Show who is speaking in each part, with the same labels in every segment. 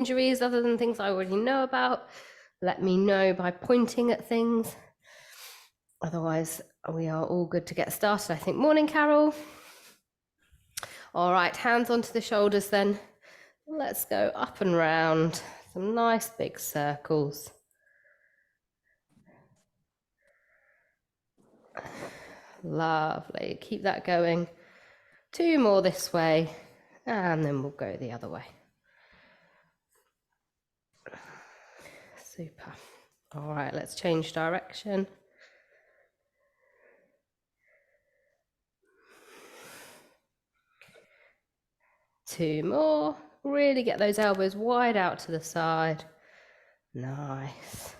Speaker 1: injuries other than things I already know about, let me know by pointing at things. Otherwise, we are all good to get started, I think. Morning, Carol. All right, hands onto the shoulders then. Let's go up and round, some nice big circles. Lovely, keep that going. 2 more this way, and then we'll go the other way. Super. All right, let's change direction. Two more. Really get those elbows wide out to the side. Nice.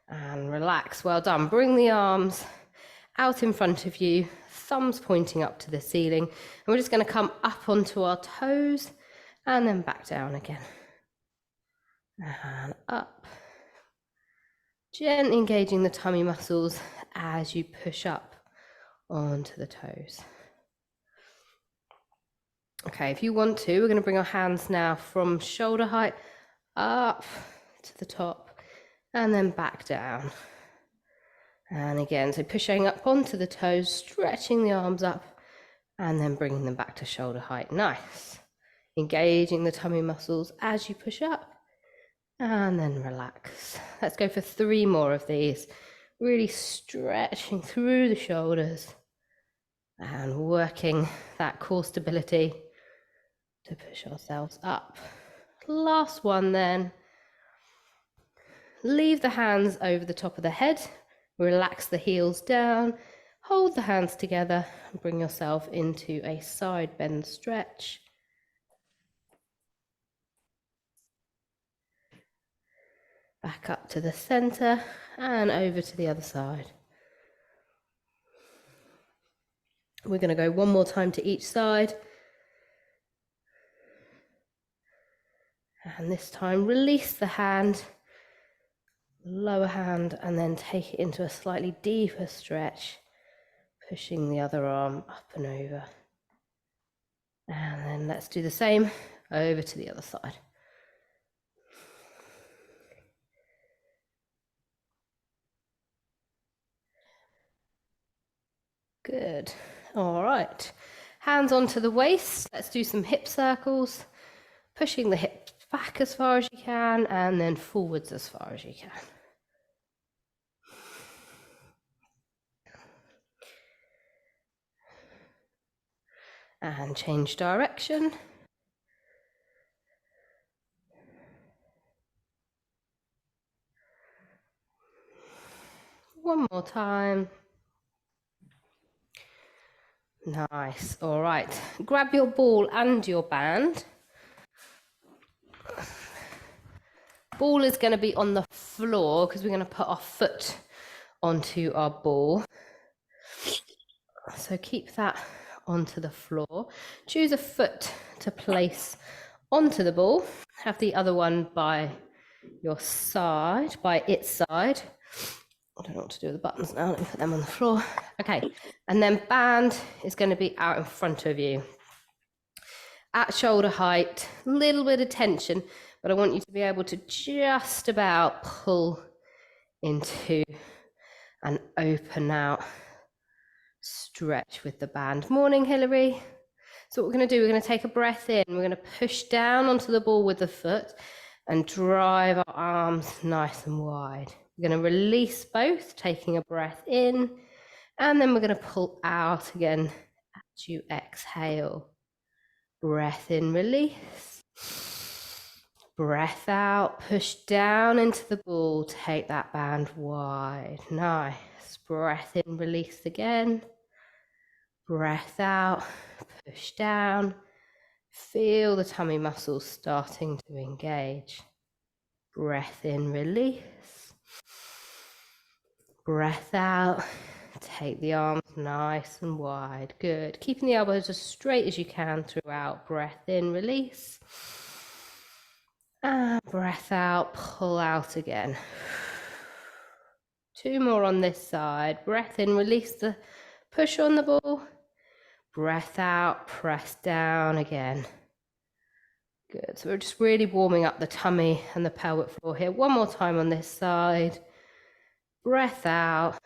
Speaker 1: And relax. Well done. Bring the arms out in front of you, thumbs pointing up to the ceiling. And we're just going to come up onto our toes and then back down again. And up. Gently engaging the tummy muscles as you push up onto the toes. Okay, if you want to, we're going to bring our hands now from shoulder height up to the top and then back down. And again, so pushing up onto the toes, stretching the arms up and then bringing them back to shoulder height. Nice. Engaging the tummy muscles as you push up and then relax. Let's go for 3 more of these. Really stretching through the shoulders and working that core stability to push ourselves up. Last one then. Leave the hands over the top of the head. Relax the heels down. Hold the hands together and bring yourself into a side bend stretch. Back up to the center and over to the other side. We're going to go one more time to each side. And this time, release the hand, lower hand, and then take it into a slightly deeper stretch, pushing the other arm up and over. And then let's do the same over to the other side. Good. All right. Hands onto the waist. Let's do some hip circles, pushing the hips back as far as you can and then forwards as far as you can. And change direction. One more time. Nice. All right. Grab your ball and your band. Ball is going to be on the floor because we're going to put our foot onto our ball. So keep that onto the floor. Choose a foot to place onto the ball. Have the other one by your side, by its side. I don't know what to do with the buttons now. Let me put them on the floor. Okay, and then band is going to be out in front of you. At shoulder height, a little bit of tension, but I want you to be able to just about pull into an open out stretch with the band. Morning, Hilary. So what we're going to do, we're going to take a breath in. We're going to push down onto the ball with the foot and drive our arms nice and wide. We're going to release both, taking a breath in, and then we're going to pull out again as you exhale. Breath in, release. Breath out, push down into the ball, take that band wide. Nice. Breath in, release again. Breath out, push down. Feel the tummy muscles starting to engage. Breath in, release. Breath out, take the arms nice and wide. Good. Keeping the elbows as straight as you can throughout. Breath in, release. And breath out, pull out again. 2 more on this side. Breath in, release the push on the ball. Breath out, press down again. Good. So we're just really warming up the tummy and the pelvic floor here. One more time on this side. Breath out,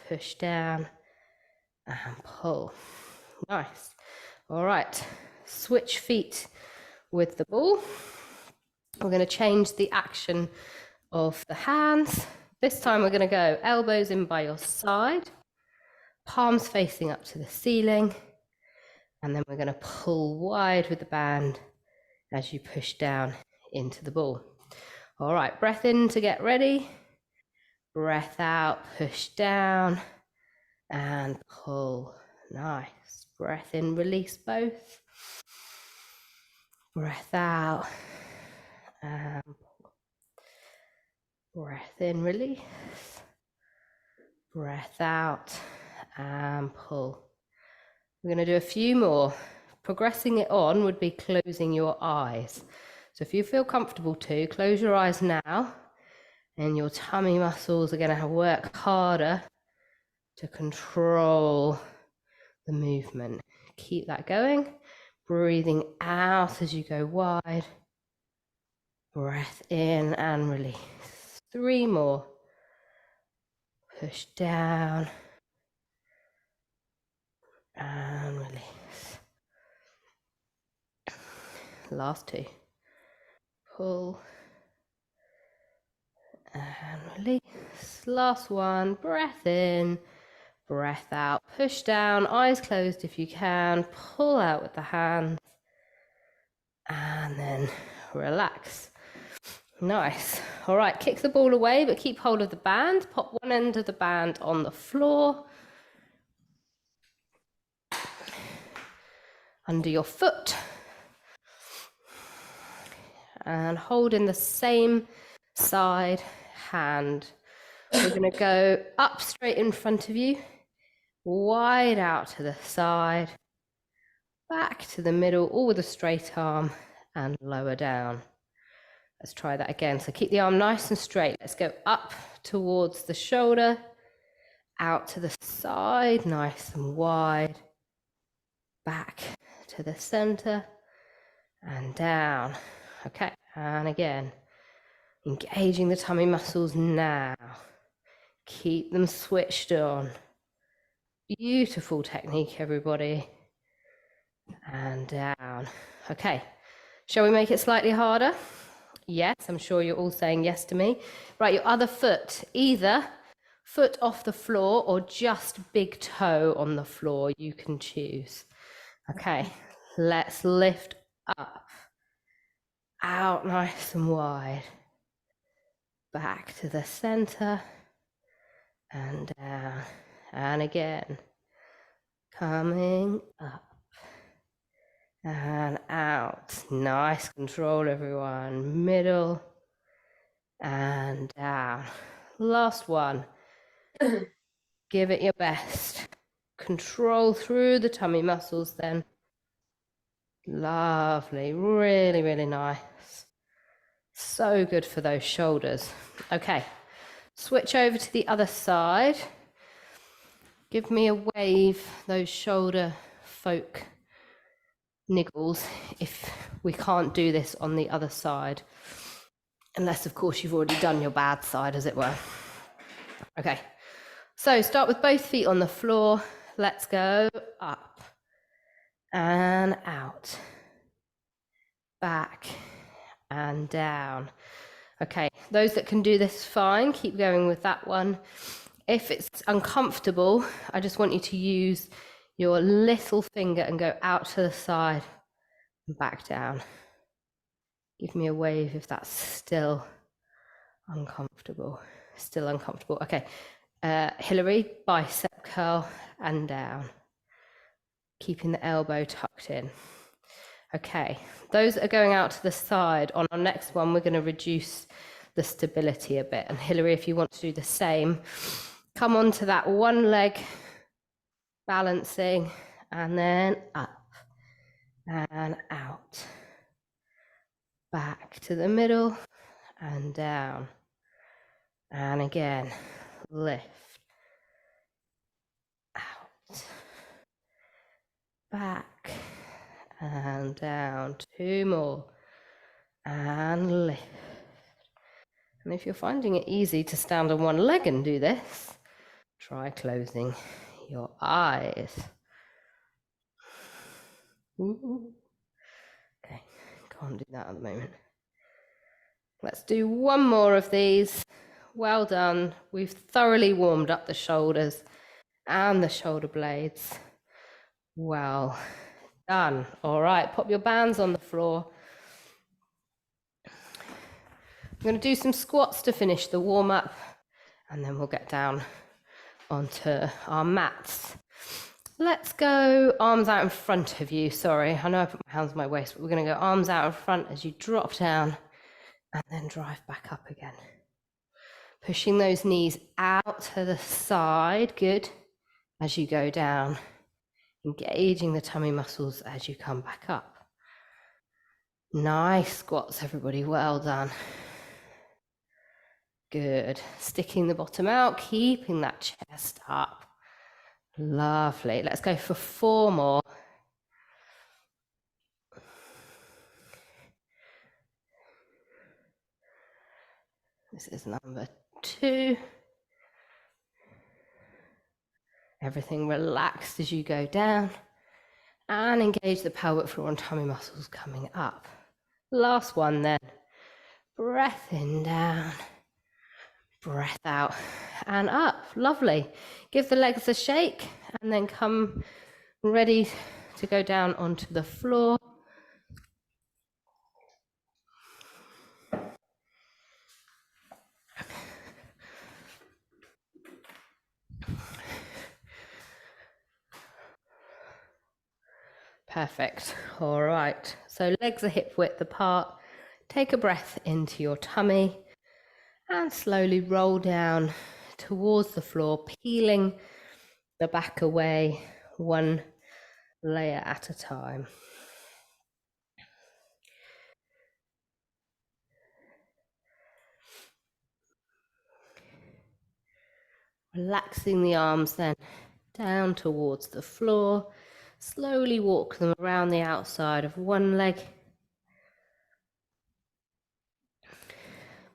Speaker 1: push down and pull. Nice. All right. Switch feet with the ball. We're going to change the action of the hands. This time we're going to go elbows in by your side, palms facing up to the ceiling, and then we're going to pull wide with the band as you push down into the ball. All right, breath in to get ready. Breath out, push down and pull. Nice. Breath in, release both. Breath out and pull. Breath in, release. Breath out and pull. We're going to do a few more. Progressing it on would be closing your eyes. So if you feel comfortable to, close your eyes now, and your tummy muscles are going to work harder to control the movement. Keep that going. Breathing out as you go wide. Breath in and release. 3 more. Push down and release. Last 2. Pull and release. Last 1. Breath in, breath out. Push down, eyes closed if you can. Pull out with the hands and then relax. Nice. All right, kick the ball away, but keep hold of the band. Pop one end of the band on the floor, under your foot, and hold in the same side hand. We're going to go up straight in front of you, wide out to the side, back to the middle, all with a straight arm, and lower down. Let's try that again. So keep the arm nice and straight. Let's go up towards the shoulder, out to the side, nice and wide, back to the center, and down. Okay, and again, engaging the tummy muscles now. Keep them switched on. Beautiful technique, everybody. And down. Okay, shall we make it slightly harder? Yes, I'm sure you're all saying yes to me. Right, your other foot, either foot off the floor or just big toe on the floor, you can choose. Okay, let's lift up, out nice and wide, back to the center, and down, and again, coming up, and out. Nice control, everyone. Middle, and down. Last one. Give it your best. Control through the tummy muscles then. Lovely, really, really nice. So good for those shoulders. Okay, switch over to the other side. Give me a wave, those shoulder folk niggles, if we can't do this on the other side. Unless, of course, you've already done your bad side, as it were. Okay, so start with both feet on the floor. Let's go up and out, back and down. Okay, those that can do this fine, keep going with that one. If it's uncomfortable, I just want you to use your little finger and go out to the side and back down. Give me a wave if that's still uncomfortable. Still uncomfortable. Okay, Hillary, bicep curl and down. Keeping the elbow tucked in. Okay, those that are going out to the side, on our next one, we're going to reduce the stability a bit. And Hillary, if you want to do the same, come onto that one leg, balancing, and then up and out. Back to the middle and down. And again, lift. Out. Back and down. 2 more. and lift. And if you're finding it easy to stand on one leg and do this, try closing your eyes. Ooh. Okay, can't do that at the moment. Let's do one more of these. Well done. We've thoroughly warmed up the shoulders and the shoulder blades. Well done. All right, pop your bands on the floor. I'm going to do some squats to finish the warm-up, and then we'll get down onto our mats. Let's go arms out in front of you. Sorry, I know I put my hands on my waist, but we're going to go arms out in front as you drop down and then drive back up again. Pushing those knees out to the side, good, as you go down. Engaging the tummy muscles as you come back up. Nice squats, everybody, well done. Good, sticking the bottom out, keeping that chest up. Lovely, let's go for 4 more. This is number 2. Everything relaxed as you go down, and engage the pelvic floor and tummy muscles coming up. Last one then. Breath in, down, breath out and up. Lovely. Give the legs a shake and then come ready to go down onto the floor. Perfect. All right. So legs are hip width apart. Take a breath into your tummy and slowly roll down towards the floor, peeling the back away one layer at a time. Relaxing the arms then down towards the floor. Slowly walk them around the outside of one leg.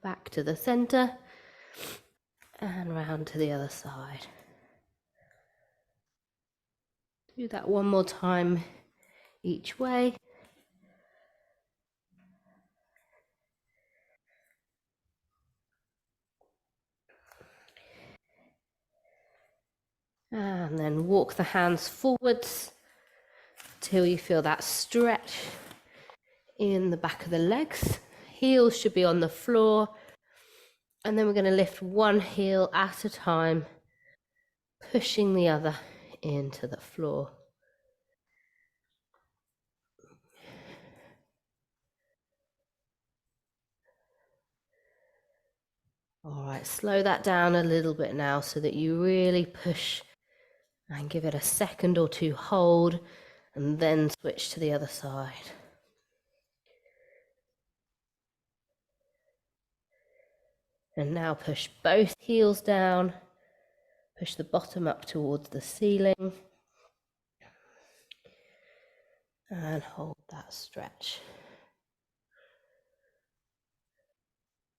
Speaker 1: Back to the center and round to the other side. Do that one more time each way. And then walk the hands forwards till you feel that stretch in the back of the legs. Heels should be on the floor. And then we're going to lift one heel at a time, pushing the other into the floor. All right, slow that down a little bit now so that you really push and give it a second or two hold and then switch to the other side. And now push both heels down, push the bottom up towards the ceiling and hold that stretch.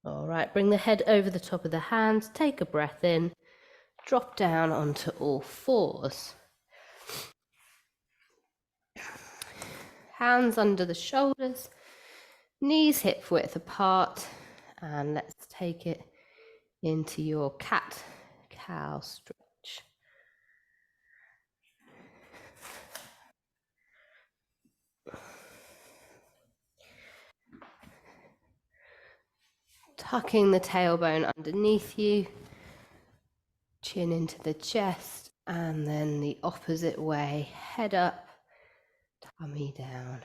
Speaker 1: All right, bring the head over the top of the hands, take a breath in, drop down onto all fours. Hands under the shoulders, knees hip width apart, and let's take it into your cat-cow stretch. Tucking the tailbone underneath you, chin into the chest, and then the opposite way, head up, tummy down.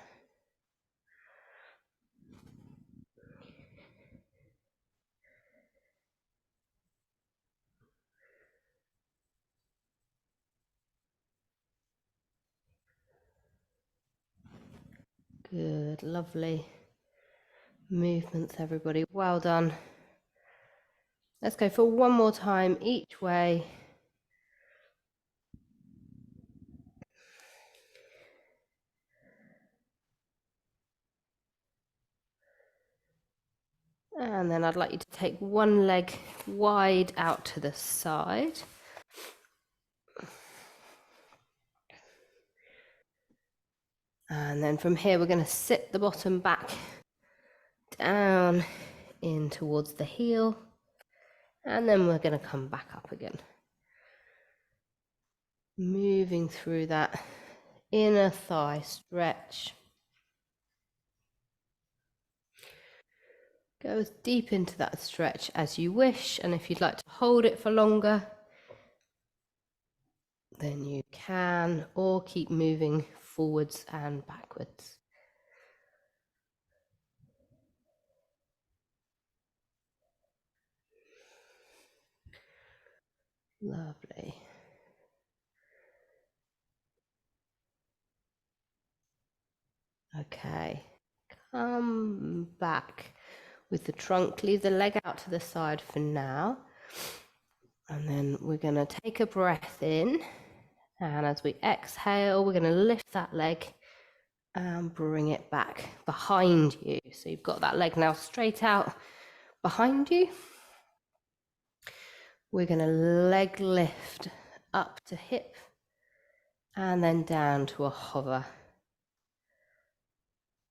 Speaker 1: Good, lovely movements, everybody. Well done. Let's go for one more time each way. And then I'd like you to take one leg wide out to the side. And then from here, we're going to sit the bottom back down in towards the heel. And then we're going to come back up again. Moving through that inner thigh stretch. Go as deep into that stretch as you wish. And if you'd like to hold it for longer, then you can, or keep moving forwards and backwards. Lovely. Okay, come back with the trunk. Leave the leg out to the side for now. And then we're going to take a breath in. And as we exhale, we're going to lift that leg and bring it back behind you. So you've got that leg now straight out behind you. We're going to leg lift up to hip and then down to a hover.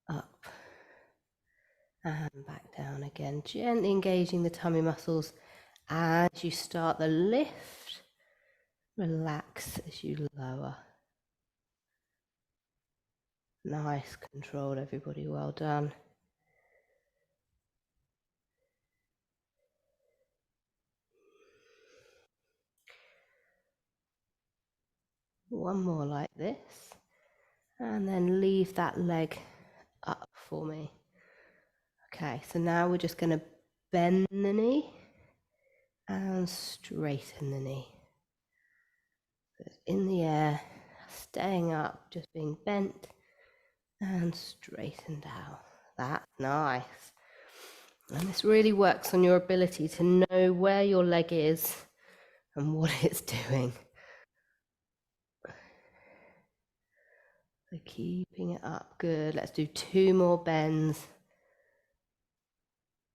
Speaker 1: Up and back down again, gently engaging the tummy muscles as you start the lift. Relax as you lower. Nice control, everybody, well done. One more like this, and then leave that leg up for me. Okay, so now we're just going to bend the knee and straighten the knee. So it's in the air, staying up, just being bent and straightened out. That's nice. And this really works on your ability to know where your leg is and what it's doing. So keeping it up, good. Let's do 2 more bends.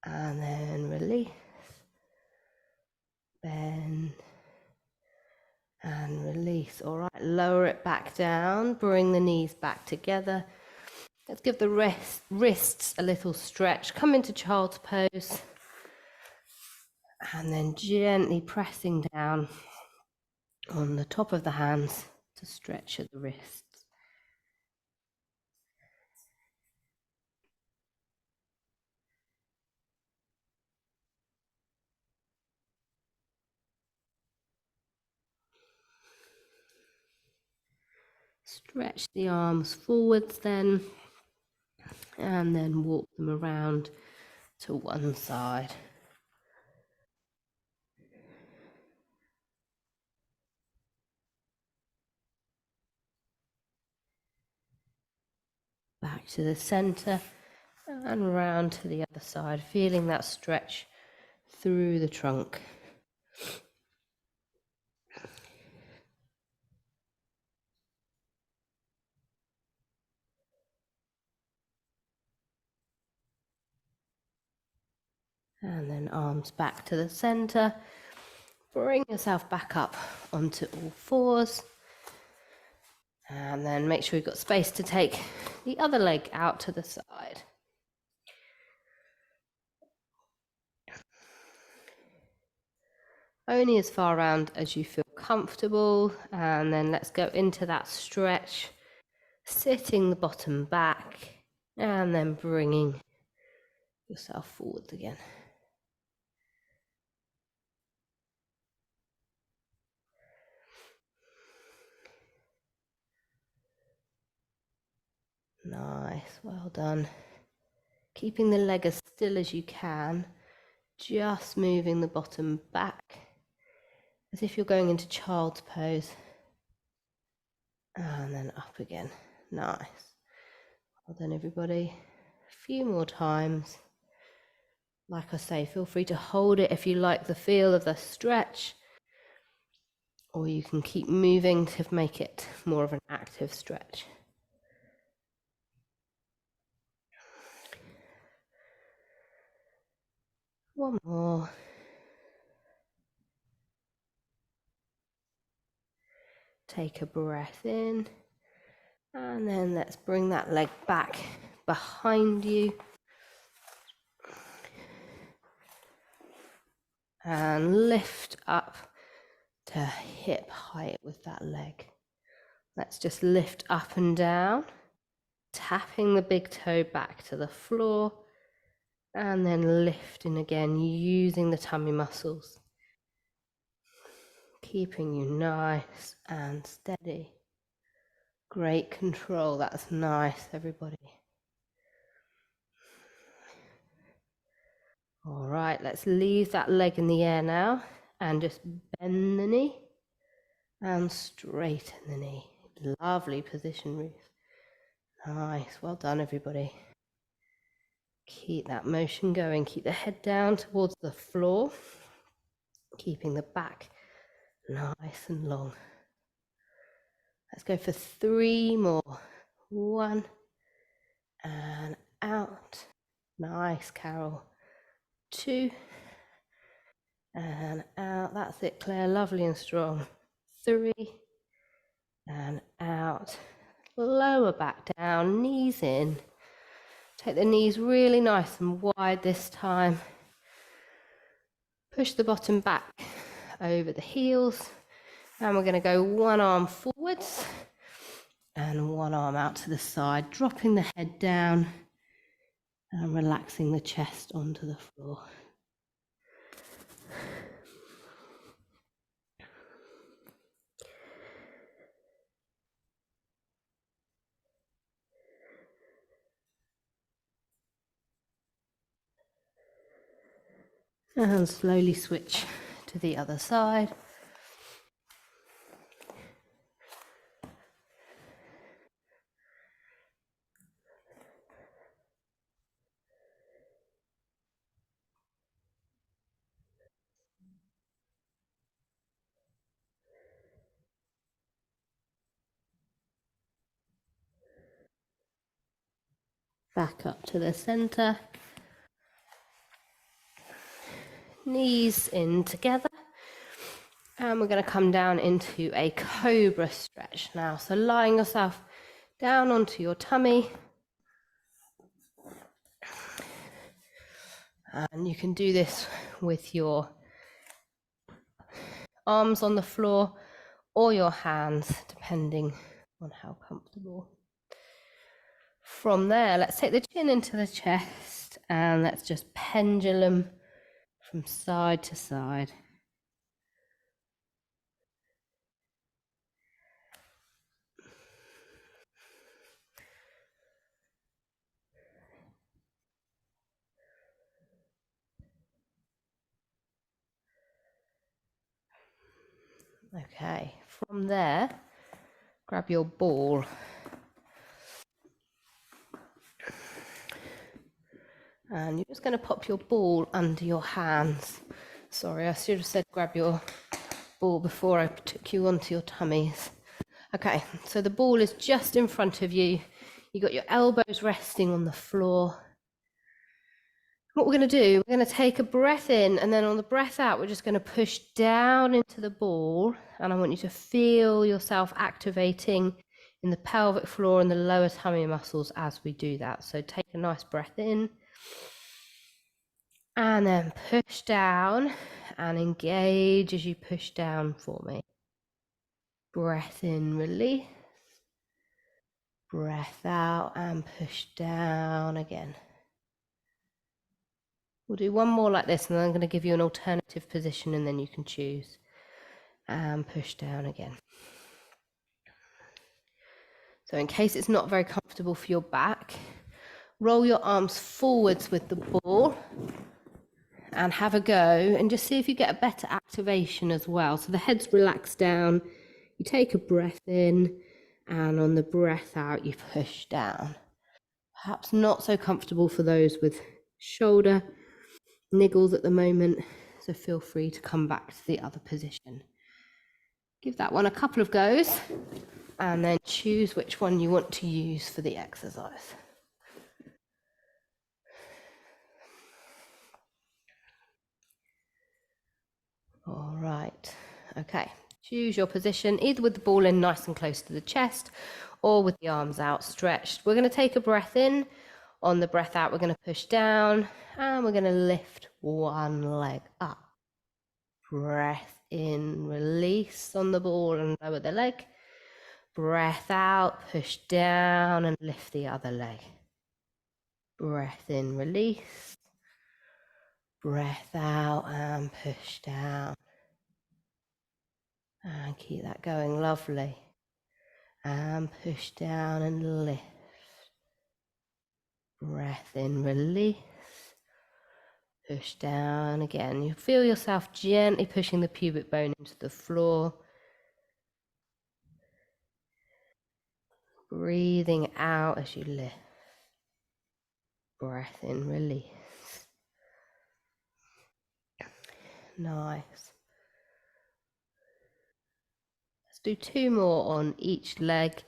Speaker 1: And then release. Bend. And release. All right, lower it back down. Bring the knees back together. Let's give the wrists a little stretch. Come into child's pose. And then gently pressing down on the top of the hands to stretch at the wrists. Stretch the arms forwards then, and then walk them around to one side. Back to the center and round to the other side, feeling that stretch through the trunk. And then arms back to the center. Bring yourself back up onto all fours. And then make sure you've got space to take the other leg out to the side. Only as far around as you feel comfortable. And then let's go into that stretch, sitting the bottom back and then bringing yourself forwards again. Nice, well done. Keeping the leg as still as you can, just moving the bottom back as if you're going into child's pose. And then up again. Nice. Well done, everybody. A few more times. Like I say, feel free to hold it if you like the feel of the stretch, or you can keep moving to make it more of an active stretch. One more. Take a breath in. And then let's bring that leg back behind you. And lift up to hip height with that leg. Let's just lift up and down, tapping the big toe back to the floor, and then lifting again, using the tummy muscles, keeping you nice and steady. Great control, that's nice, everybody. All right, let's leave that leg in the air now and just bend the knee and straighten the knee. Lovely position, Ruth. Nice, well done, everybody. Keep that motion going. Keep the head down towards the floor, keeping the back nice and long. Let's go for 3 more. 1 and out. Nice, Carol. 2 and out. That's it, Claire. Lovely and strong. 3 and out. Lower back down, knees in. Take the knees really nice and wide this time. Push the bottom back over the heels. And we're going to go one arm forwards and one arm out to the side, dropping the head down and relaxing the chest onto the floor. And slowly switch to the other side. Back up to the center. Knees in together. And we're going to come down into a cobra stretch now. So lying yourself down onto your tummy. And you can do this with your arms on the floor or your hands, depending on how comfortable. From there, let's take the chin into the chest and let's just pendulum from side to side. Okay, from there, grab your ball. And you're just going to pop your ball under your hands. Sorry, I should have said grab your ball before I took you onto your tummies. Okay, so the ball is just in front of you. You got your elbows resting on the floor. What we're going to do, we're going to take a breath in, and then on the breath out, we're just going to push down into the ball. And I want you to feel yourself activating in the pelvic floor and the lower tummy muscles as we do that. So take a nice breath in. And then push down and engage as you push down for me. Breath in, release. Breath out and push down again. We'll do one more like this, and then I'm going to give you an alternative position, and then you can choose. And push down again. So in case it's not very comfortable for your back, roll your arms forwards with the ball and have a go, and just see if you get a better activation as well. So the head's relaxed down, you take a breath in, and on the breath out, you push down. Perhaps not so comfortable for those with shoulder niggles at the moment, so feel free to come back to the other position. Give that one a couple of goes, and then choose which one you want to use for the exercise. All right. Okay. Choose your position, either with the ball in nice and close to the chest or with the arms outstretched. We're going to take a breath in. On the breath out, we're going to push down and we're going to lift one leg up. Breath in, release on the ball and lower the leg. Breath out, push down and lift the other leg. Breath in, release. Breath out and push down. And keep that going, lovely. And push down and lift. Breath in, release. Push down again. You feel yourself gently pushing the pubic bone into the floor. Breathing out as you lift. Breath in, release. Nice. Let's do 2 more on each leg.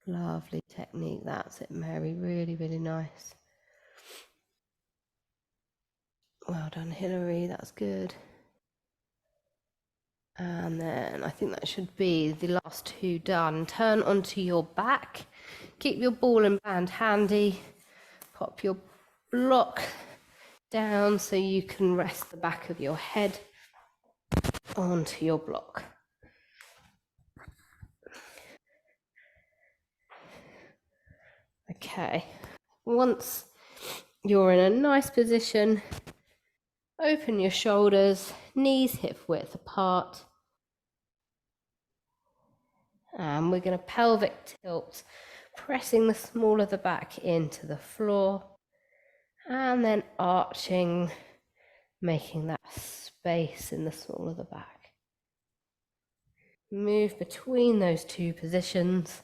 Speaker 1: Lovely technique. That's it, Mary. Really, really nice. Well done, Hilary. That's good. And then I think that should be the last 2 done. Turn onto your back. Keep your ball and band handy. Pop your block down so you can rest the back of your head onto your block. Okay. Once you're in a nice position, open your shoulders, knees hip width apart. And we're going to pelvic tilt, pressing the small of the back into the floor. And then arching, making that space in the small of the back. Move between those 2 positions.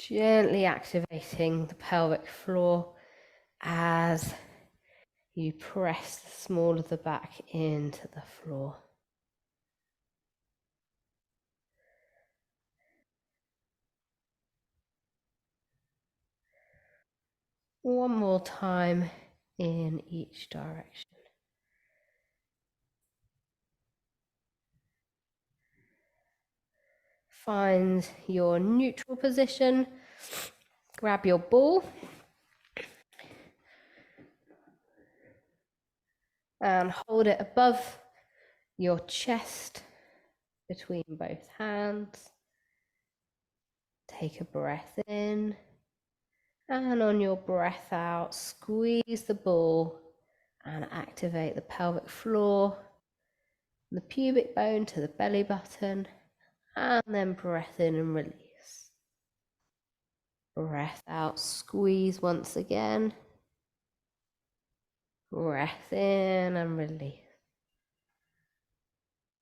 Speaker 1: Gently activating the pelvic floor as you press the small of the back into the floor. One more time in each direction. Find your neutral position. Grab your ball and hold it above your chest between both hands. Take a breath in, and on your breath out, squeeze the ball and activate the pelvic floor, the pubic bone to the belly button, and then breath in and release. Breath out, squeeze once again. Breath in and release.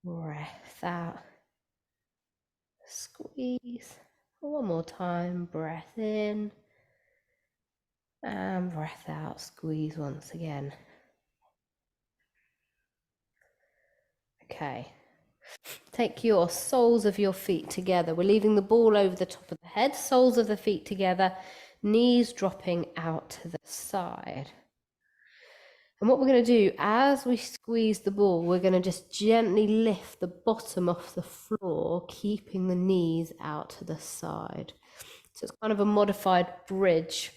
Speaker 1: Breath out, squeeze. One more time, breath in and breath out, squeeze once again. Okay, take your soles of your feet together. We're leaving the ball over the top of the head, soles of the feet together, knees dropping out to the side. And what we're going to do, as we squeeze the ball, we're going to just gently lift the bottom off the floor, keeping the knees out to the side. So it's kind of a modified bridge.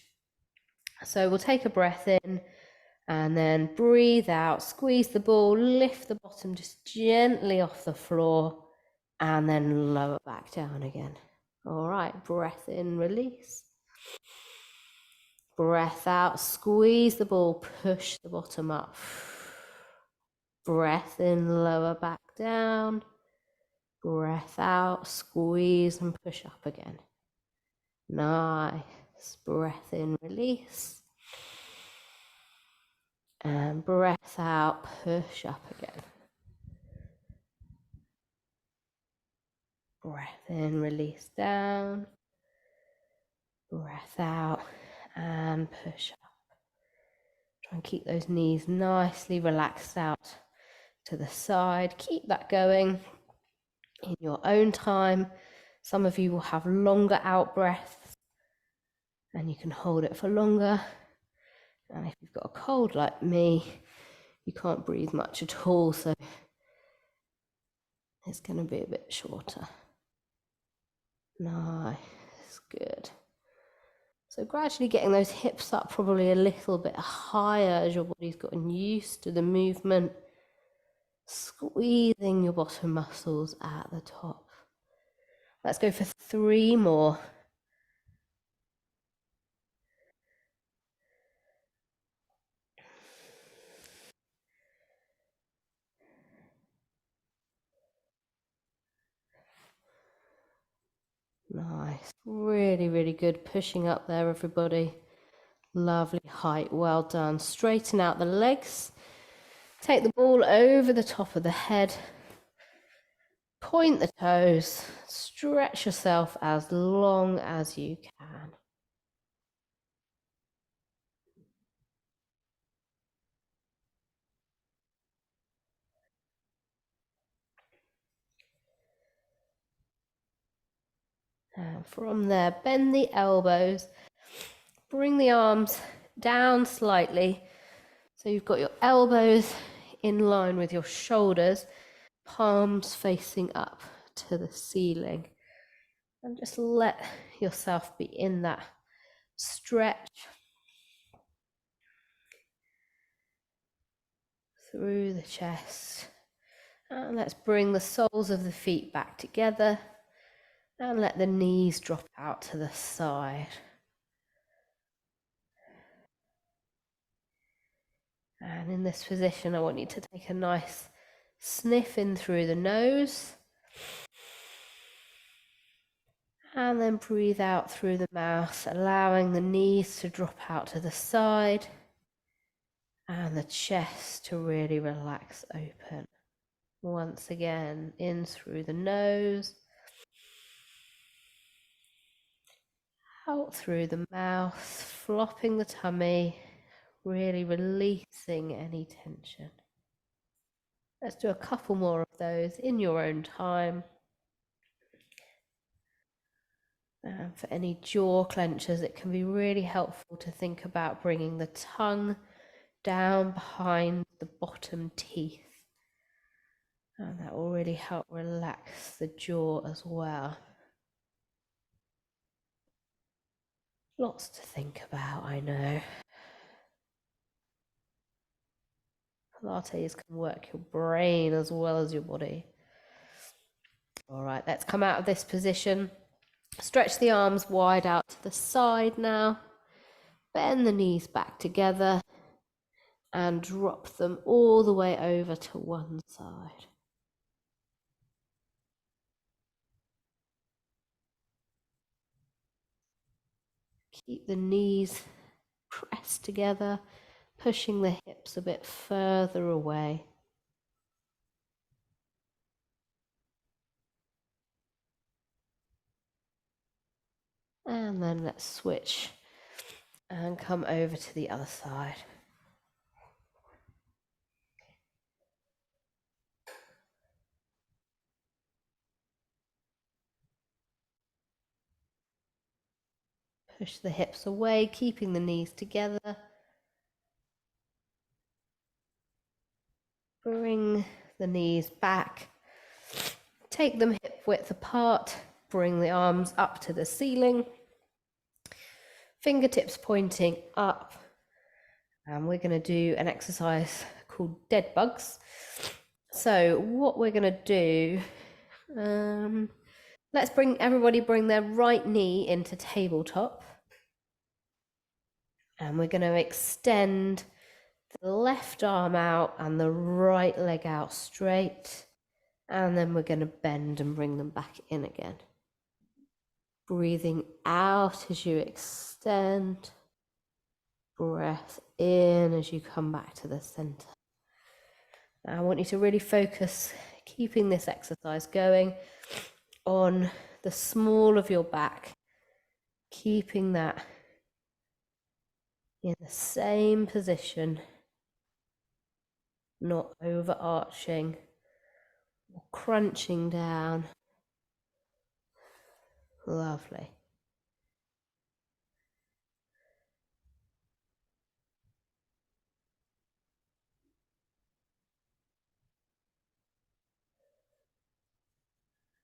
Speaker 1: So we'll take a breath in and then breathe out, squeeze the ball, lift the bottom just gently off the floor, and then lower back down again. All right, breath in, release. Breath out, squeeze the ball, push the bottom up. Breath in, lower back down. Breath out, squeeze and push up again. Nice. Breath in, release. And breath out, push up again. Breath in, release down. Breath out and push up. Try and keep those knees nicely relaxed out to the side. Keep that going in your own time. Some of you will have longer out breaths and you can hold it for longer. And if you've got a cold like me, you can't breathe much at all, so it's going to be a bit shorter. Nice, good. So gradually getting those hips up probably a little bit higher as your body's gotten used to the movement. Squeezing your bottom muscles at the top. Let's go for 3 more. Nice, really, really good. Pushing up there, everybody. Lovely height, well done. Straighten out the legs. Take the ball over the top of the head. Point the toes. Stretch yourself as long as you can. And from there, bend the elbows. Bring the arms down slightly. So you've got your elbows in line with your shoulders, palms facing up to the ceiling. And just let yourself be in that stretch through the chest. And let's bring the soles of the feet back together and let the knees drop out to the side. And in this position, I want you to take a nice sniff in through the nose. And then breathe out through the mouth, allowing the knees to drop out to the side and the chest to really relax open. Once again, in through the nose, out through the mouth, flopping the tummy, really releasing any tension. Let's do a couple more of those in your own time. And for any jaw clenches, it can be really helpful to think about bringing the tongue down behind the bottom teeth. And that will really help relax the jaw as well. Lots to think about, I know. Pilates can work your brain as well as your body. All right, let's come out of this position. Stretch the arms wide out to the side now. Bend the knees back together and drop them all the way over to one side. Keep the knees pressed together, pushing the hips a bit further away. And then let's switch and come over to the other side. Push the hips away, keeping the knees together. Bring the knees back. Take them hip width apart. Bring the arms up to the ceiling. Fingertips pointing up. And we're going to do an exercise called dead bugs. So what we're going to do, let's bring their right knee into tabletop. And we're going to extend the left arm out and the right leg out straight. And then we're going to bend and bring them back in again. Breathing out as you extend. Breath in as you come back to the center. Now I want you to really focus, keeping this exercise going on the small of your back, keeping that in the same position, not overarching or crunching down. Lovely.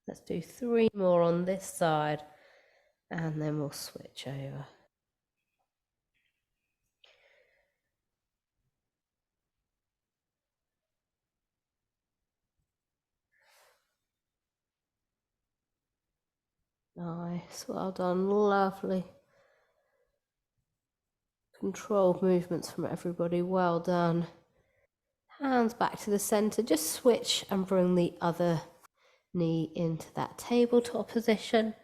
Speaker 1: Let's do 3 more on this side and then we'll switch over. Nice, well done, lovely. Controlled movements from everybody, well done. Hands back to the center, just switch and bring the other knee into that tabletop position.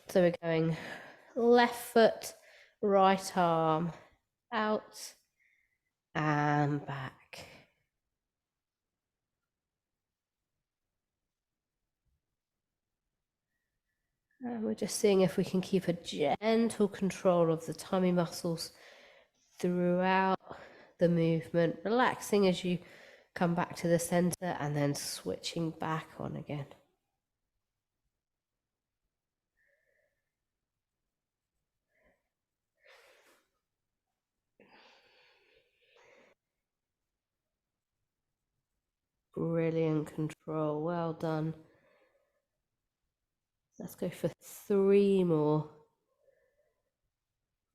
Speaker 1: So we're going left foot, right arm out and back. And we're just seeing if we can keep a gentle control of the tummy muscles throughout the movement, relaxing as you come back to the center and then switching back on again. Brilliant control, well done. Let's go for 3 more.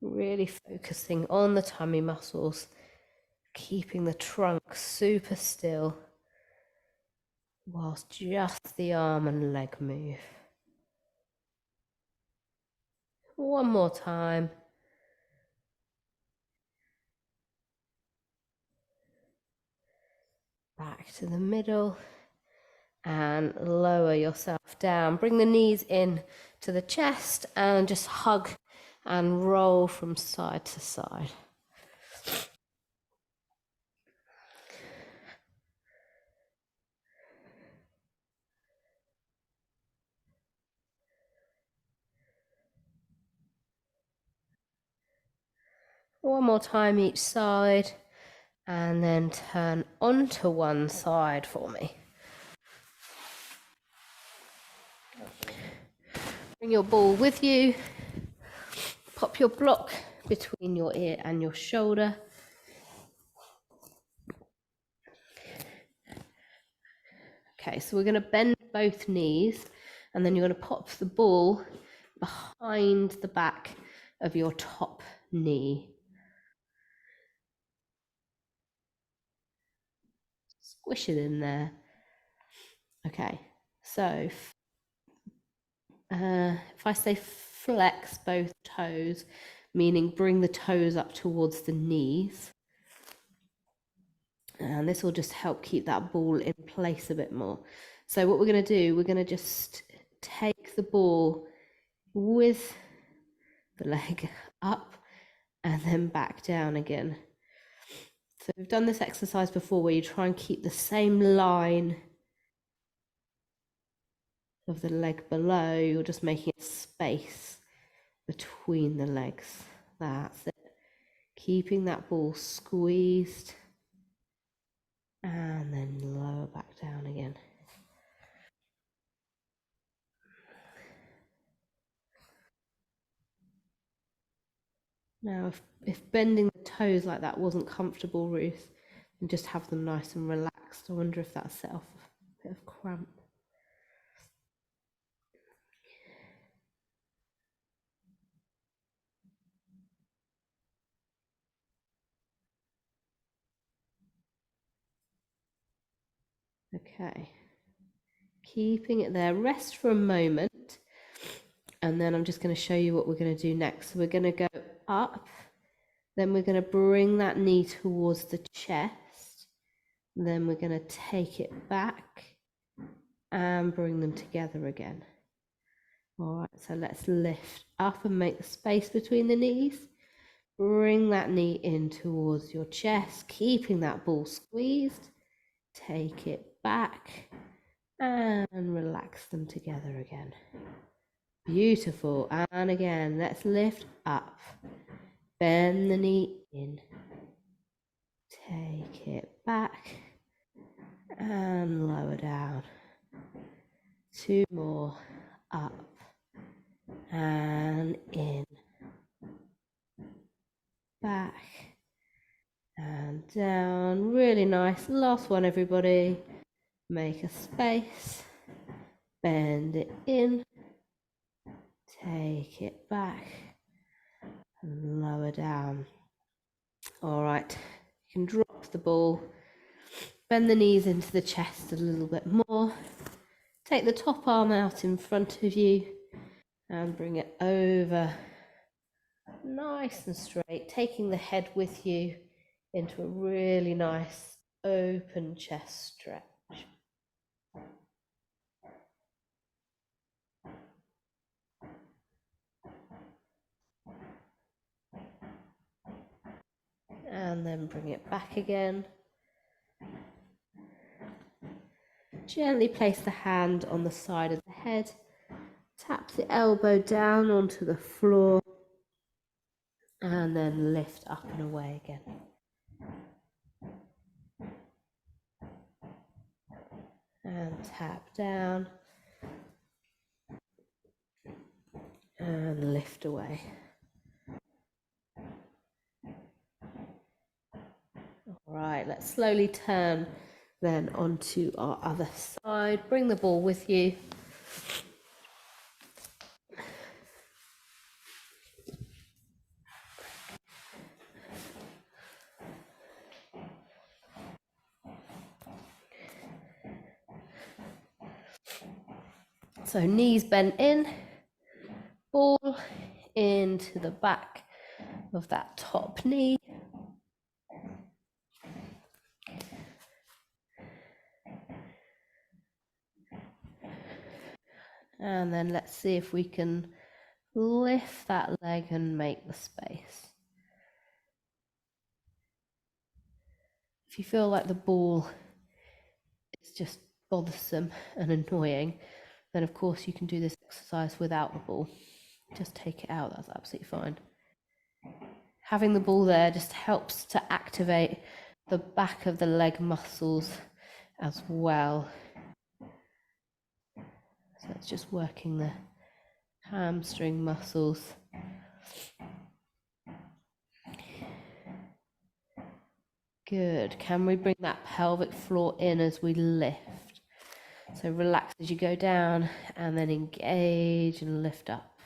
Speaker 1: Really focusing on the tummy muscles, keeping the trunk super still whilst just the arm and leg move. 1 more time. Back to the middle and lower yourself down. Bring the knees in to the chest and just hug and roll from side to side. One more time each side and then turn onto one side for me. Bring your ball with you. Pop your block between your ear and your shoulder. Okay, so we're going to bend both knees and then you're going to pop the ball behind the back of your top knee. Squish it in there. Okay, so if I say flex both toes, meaning bring the toes up towards the knees, and this will just help keep that ball in place a bit more. So what we're going to do, we're going to just take the ball with the leg up and then back down again. So we've done this exercise before where you try and keep the same line of the leg below. You're just making a space between the legs. That's it. Keeping that ball squeezed and then lower back down again. Now, if bending the toes like that wasn't comfortable, Ruth, and just have them nice and relaxed, I wonder if that set off a bit of cramp. Okay, keeping it there. Rest for a moment, and then I'm just going to show you what we're going to do next. So we're going to go up, then we're going to bring that knee towards the chest, then we're going to take it back and bring them together again. All right, so let's lift up and make the space between the knees. Bring that knee in towards your chest, keeping that ball squeezed. Take it back and relax. relax them together again. Beautiful. And again, let's lift up. Bend the knee in. Take it back and lower down. 2 more. Up and in. Back and down. Really nice. Last one, everybody. Make a space. Bend it in. Take it back and lower down. All right, you can drop the ball, bend the knees into the chest a little bit more, take the top arm out in front of you and bring it over, nice and straight, taking the head with you into a really nice open chest stretch. And then bring it back again. Gently place the hand on the side of the head, tap the elbow down onto the floor, and then lift up and away again. And tap down, and lift away. All right, let's slowly turn then onto our other side. Bring the ball with you. So knees bent in, ball into the back of that top knee. And then let's see if we can lift that leg and make the space. If you feel like the ball is just bothersome and annoying, then of course you can do this exercise without the ball. Just take it out, that's absolutely fine. Having the ball there just helps to activate the back of the leg muscles as well. So it's just working the hamstring muscles. Good. Can we bring that pelvic floor in as we lift? So relax as you go down and then engage and lift up.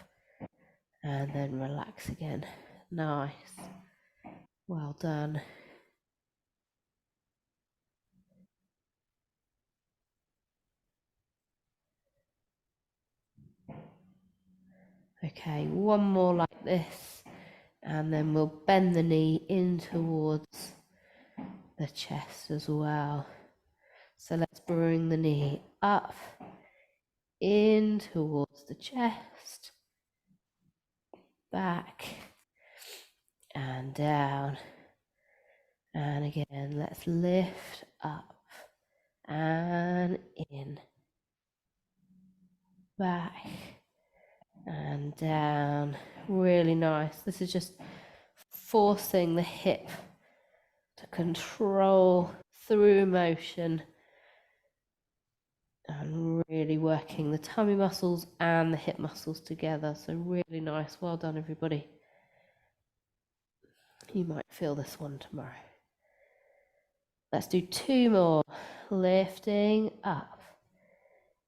Speaker 1: And then relax again. Nice. Well done. Okay, one more like this. And then we'll bend the knee in towards the chest as well. So let's bring the knee up, in towards the chest, back and down. And again, let's lift up and in, back and down. Really nice. This is just forcing the hip to control through motion and really working the tummy muscles and the hip muscles together. So really nice. Well done, everybody. You might feel this one tomorrow. Let's do 2 more. Lifting up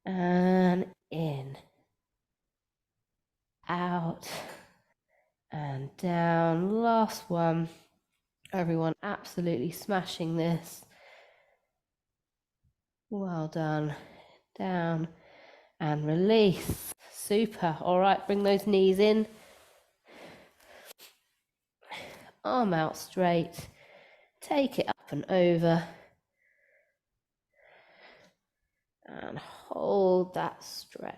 Speaker 1: and in, out and down. Last one. Everyone absolutely smashing this. Well done. Down and release. Super. All right, bring those knees in. Arm out straight. Take it up and over. And hold that stretch.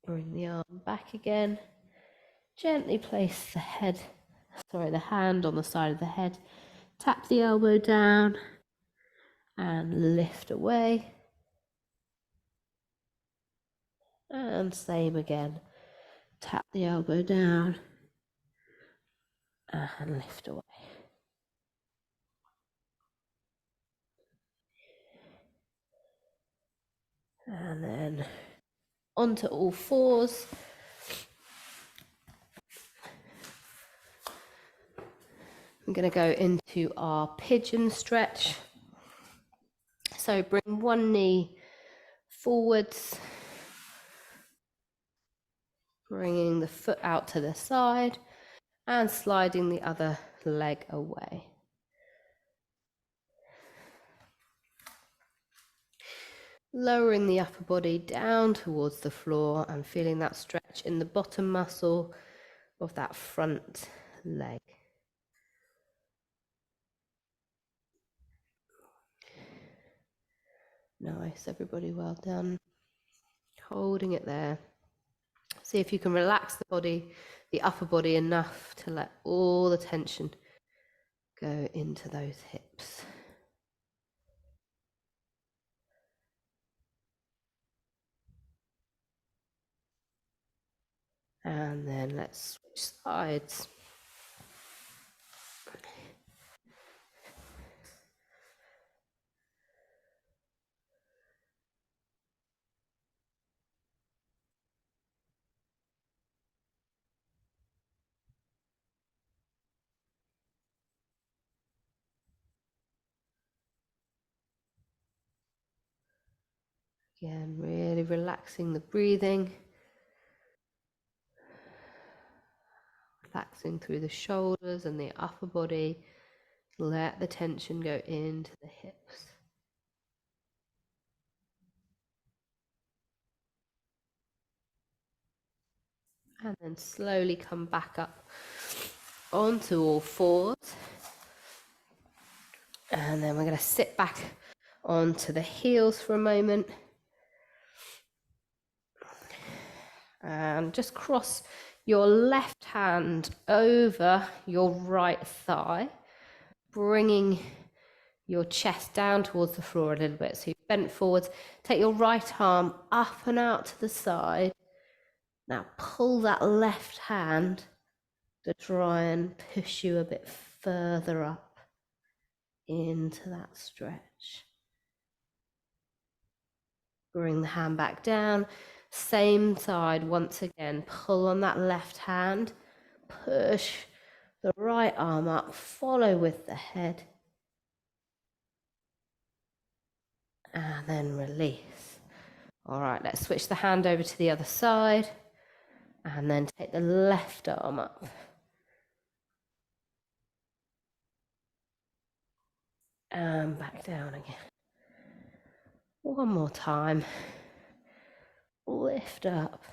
Speaker 1: Bring the arm back again. Gently place the head the hand on the side of the head. Tap the elbow down and lift away. And same again. Tap the elbow down and lift away. And then onto all fours. I'm going to go into our pigeon stretch. So bring one knee forwards, bringing the foot out to the side and sliding the other leg away. Lowering the upper body down towards the floor and feeling that stretch in the bottom muscle of that front leg. Nice, everybody, well done. Holding it there. See if you can relax the body, the upper body enough to let all the tension go into those hips. And then let's switch sides. Again, really relaxing the breathing. Relaxing through the shoulders and the upper body. Let the tension go into the hips. And then slowly come back up onto all fours. And then we're going to sit back onto the heels for a moment. And just cross your left hand over your right thigh, bringing your chest down towards the floor a little bit. So you've bent forwards. Take your right arm up and out to the side. Now pull that left hand to try and push you a bit further up into that stretch. Bring the hand back down. Same side once again. Pull on that left hand. Push the right arm up. Follow with the head. And then release. All right, let's switch the hand over to the other side. And then take the left arm up. And back down again. One more time. Lift up.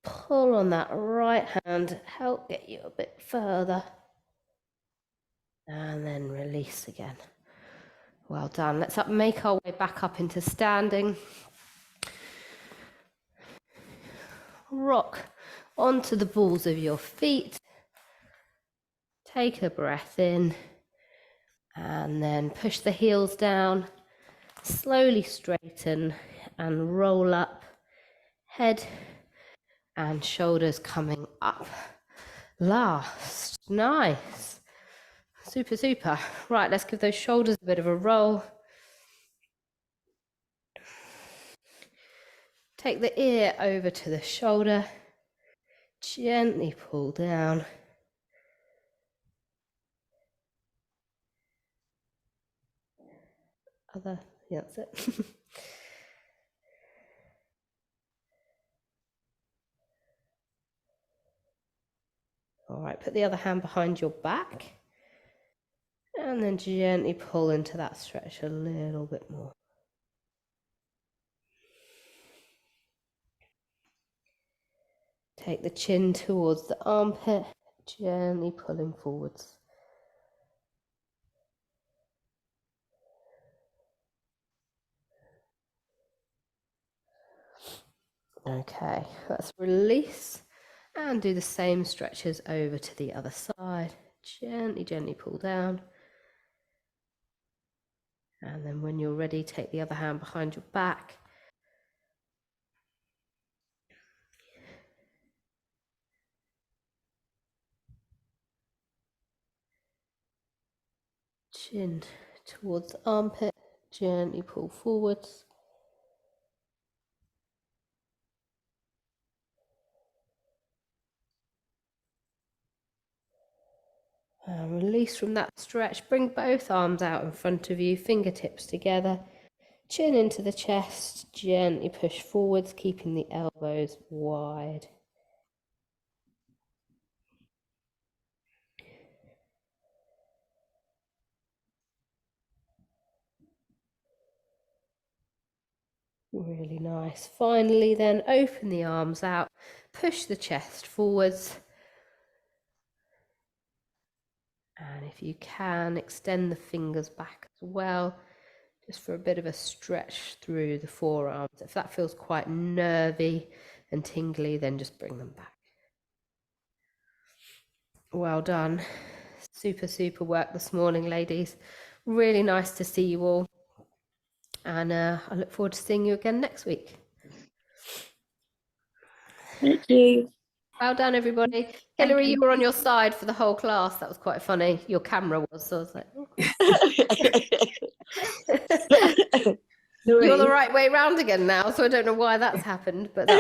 Speaker 1: Pull on that right hand. Help get you a bit further. And then release again. Well done. Let's make our way back up into standing. Rock onto the balls of your feet. Take a breath in. And then push the heels down. Slowly straighten and roll up. Head and shoulders coming up. Last. Nice. Super, super. Right, let's give those shoulders a bit of a roll. Take the ear over to the shoulder. Gently pull down. Yeah, that's it. All right, put the other hand behind your back. And then gently pull into that stretch a little bit more. Take the chin towards the armpit, gently pulling forwards. Okay, let's release And do the same stretches over to the other side. Gently, gently pull down. And then when you're ready, take the other hand behind your back. Chin towards the armpit, gently pull forwards. And release from that stretch. Bring both arms out in front of you, fingertips together. Chin into the chest, gently push forwards, keeping the elbows wide. Really nice. Finally, then open the arms out, push the chest forwards. And if you can, extend the fingers back as well, just for a bit of a stretch through the forearms. If that feels quite nervy and tingly, then just bring them back. Well done. Super, super work this morning, ladies. Really nice to see you all. And I look forward to seeing you again next week.
Speaker 2: Thank you.
Speaker 1: Well done, everybody. Hilary, you were on your side for the whole class. That was quite funny. Your camera was, so I was like, oh. You're the right way round again now, so I don't know why that's happened, but that